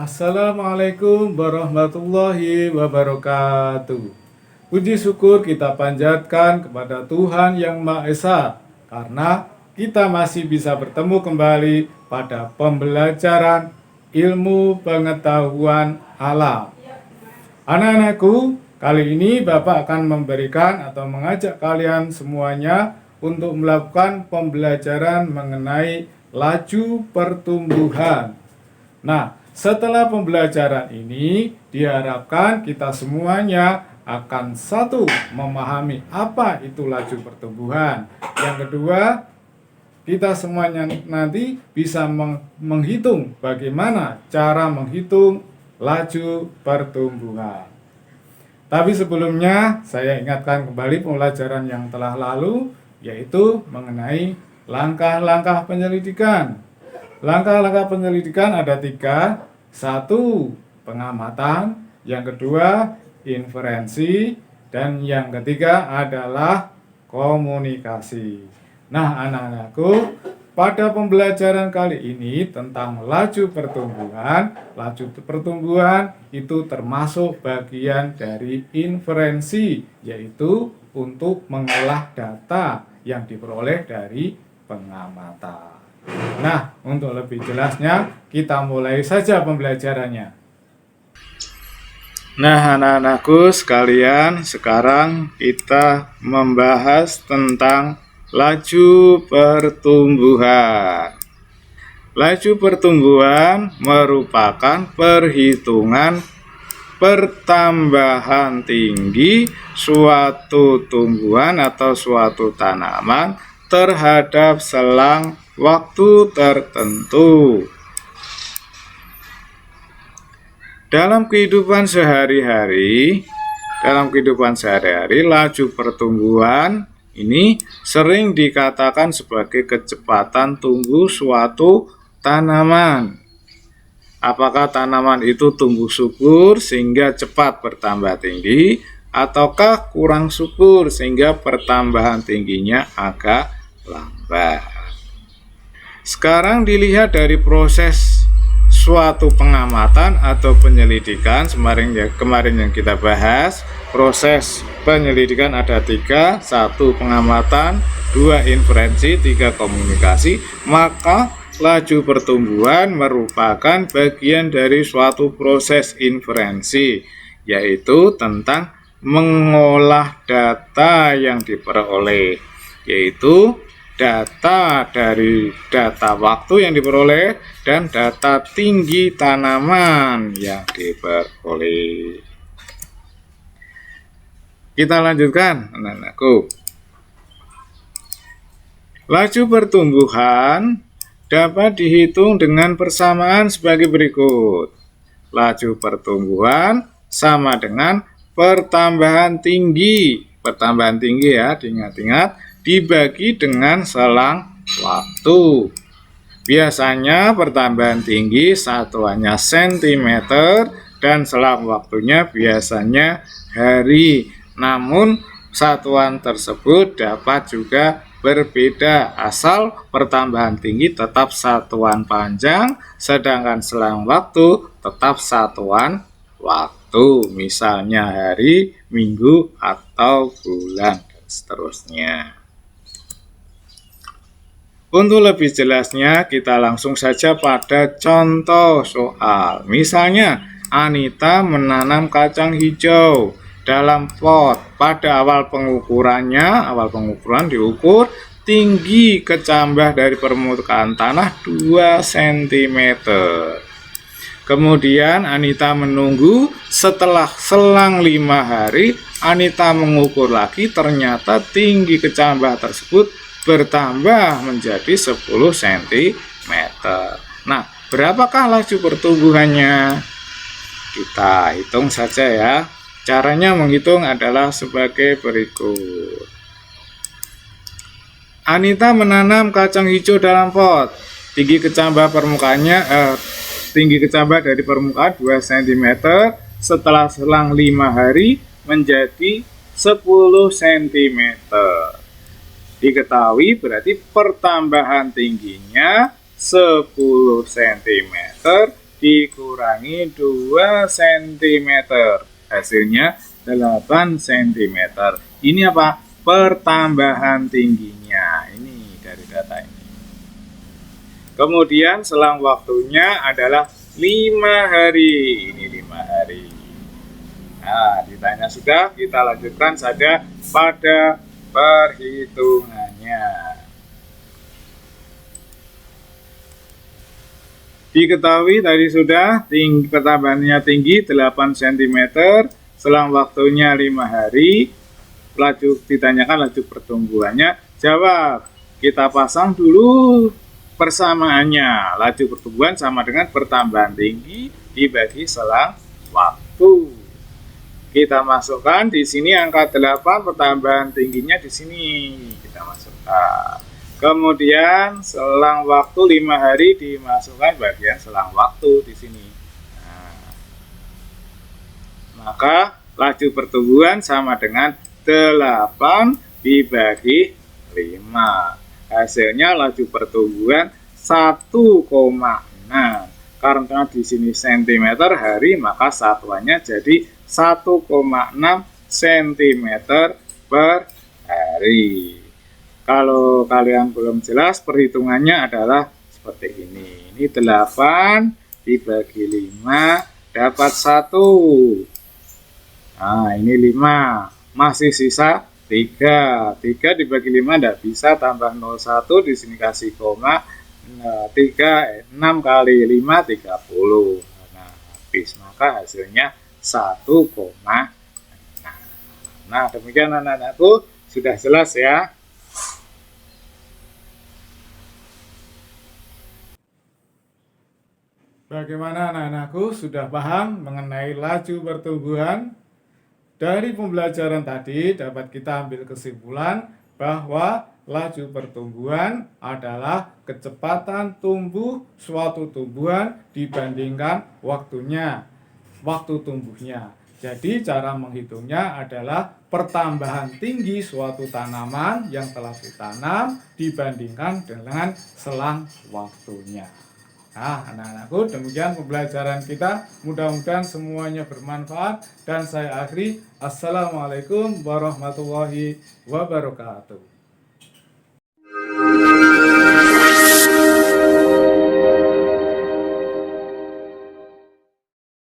Assalamualaikum warahmatullahi wabarakatuh. Puji syukur kita panjatkan kepada Tuhan Yang Maha Esa karena kita masih bisa bertemu kembali pada pembelajaran ilmu pengetahuan alam. Anak-anakku, kali ini Bapak akan memberikan atau mengajak kalian semuanya untuk melakukan pembelajaran mengenai laju pertumbuhan. Nah, setelah pembelajaran ini, diharapkan kita semuanya akan satu, memahami apa itu laju pertumbuhan. Yang kedua, kita semuanya nanti bisa menghitung bagaimana cara menghitung laju pertumbuhan. Tapi sebelumnya, saya ingatkan kembali pembelajaran yang telah lalu, yaitu mengenai langkah-langkah penyelidikan. Langkah-langkah penyelidikan ada 3. 1. Pengamatan. Yang kedua, inferensi. Dan yang ketiga adalah komunikasi. Nah, anak-anakku, pada pembelajaran kali ini tentang laju pertumbuhan itu termasuk bagian dari inferensi, yaitu untuk mengolah data yang diperoleh dari pengamatan. Nah, untuk lebih jelasnya, kita mulai saja pembelajarannya. Nah, anak-anakku sekalian, sekarang kita membahas tentang laju pertumbuhan. Laju pertumbuhan merupakan perhitungan pertambahan tinggi suatu tumbuhan atau suatu tanaman terhadap selang waktu tertentu. Dalam kehidupan sehari-hari, laju pertumbuhan ini sering dikatakan sebagai kecepatan tumbuh suatu tanaman. Apakah tanaman itu tumbuh subur sehingga cepat bertambah tinggi, ataukah kurang subur sehingga pertambahan tingginya agak lambat? Sekarang dilihat dari proses suatu pengamatan atau penyelidikan. Kemarin yang kita bahas, proses penyelidikan ada 3. 1. Pengamatan. 2. Inferensi. 3. Komunikasi. Maka laju pertumbuhan merupakan bagian dari suatu proses inferensi, yaitu tentang mengolah data yang diperoleh, yaitu data dari data waktu yang diperoleh dan data tinggi tanaman yang diperoleh. Kita lanjutkan, anak-anakku. Laju pertumbuhan dapat dihitung dengan persamaan sebagai berikut. Laju pertumbuhan sama dengan pertambahan tinggi. Pertambahan tinggi ya, diingat-ingat, dibagi dengan selang waktu. Biasanya pertambahan tinggi satuannya cm dan selang waktunya biasanya hari. Namun satuan tersebut dapat juga berbeda asal pertambahan tinggi tetap satuan panjang, sedangkan selang waktu tetap satuan waktu, misalnya hari, minggu, atau bulan, dan seterusnya. Untuk lebih jelasnya, kita langsung saja pada contoh soal. Misalnya, Anita menanam kacang hijau dalam pot. Pada awal pengukuran diukur tinggi kecambah dari permukaan tanah 2 cm. Kemudian Anita menunggu, setelah selang 5 hari, Anita mengukur lagi, ternyata tinggi kecambah tersebut bertambah menjadi 10 cm. Nah, berapakah laju pertumbuhannya? Kita hitung saja ya. Caranya menghitung adalah sebagai berikut. Anita menanam kacang hijau dalam pot. Tinggi kecambah dari permukaan 2 cm. Setelah selang 5 hari menjadi 10 cm. Diketahui berarti pertambahan tingginya 10 cm dikurangi 2 cm. Hasilnya 8 cm. Ini apa? Pertambahan tingginya. Ini dari data ini. Kemudian selang waktunya adalah 5 hari. Ini 5 hari. Nah, ditanya sudah, kita lanjutkan saja pada perhitungannya. Diketahui tadi sudah pertambahannya tinggi 8 cm, selang waktunya 5 hari. Laju ditanyakan laju pertumbuhannya, jawab. Kita pasang dulu persamaannya. Laju pertumbuhan sama dengan pertambahan tinggi dibagi selang waktu. Kita masukkan di sini angka 8, pertambahan tingginya di sini. Kita masukkan. Kemudian selang waktu 5 hari dimasukkan bagian selang waktu di sini. Nah, maka laju pertumbuhan sama dengan 8 dibagi 5. Hasilnya laju pertumbuhan 1,6. Karena di sini cm hari, maka satuannya jadi 1,6 cm per hari. Kalau kalian belum jelas, perhitungannya adalah seperti ini. Ini 8 dibagi 5 dapat 1. Nah, ini 5. Masih sisa 3. 3 dibagi 5 tidak bisa, tambah 01, di sini kasih koma. 6 kali 5, 30. Nah, habis. Maka hasilnya 1,6. Nah, demikian anak-anakku. Sudah jelas ya? Bagaimana anak-anakku, sudah paham mengenai laju pertumbuhan? Dari pembelajaran tadi dapat kita ambil kesimpulan bahwa laju pertumbuhan adalah kecepatan tumbuh suatu tumbuhan dibandingkan waktu tumbuhnya. Jadi cara menghitungnya adalah pertambahan tinggi suatu tanaman yang telah ditanam dibandingkan dengan selang waktunya. Nah, anak-anakku, demikian pembelajaran kita. Mudah-mudahan semuanya bermanfaat. Dan saya akhiri. Assalamualaikum warahmatullahi wabarakatuh.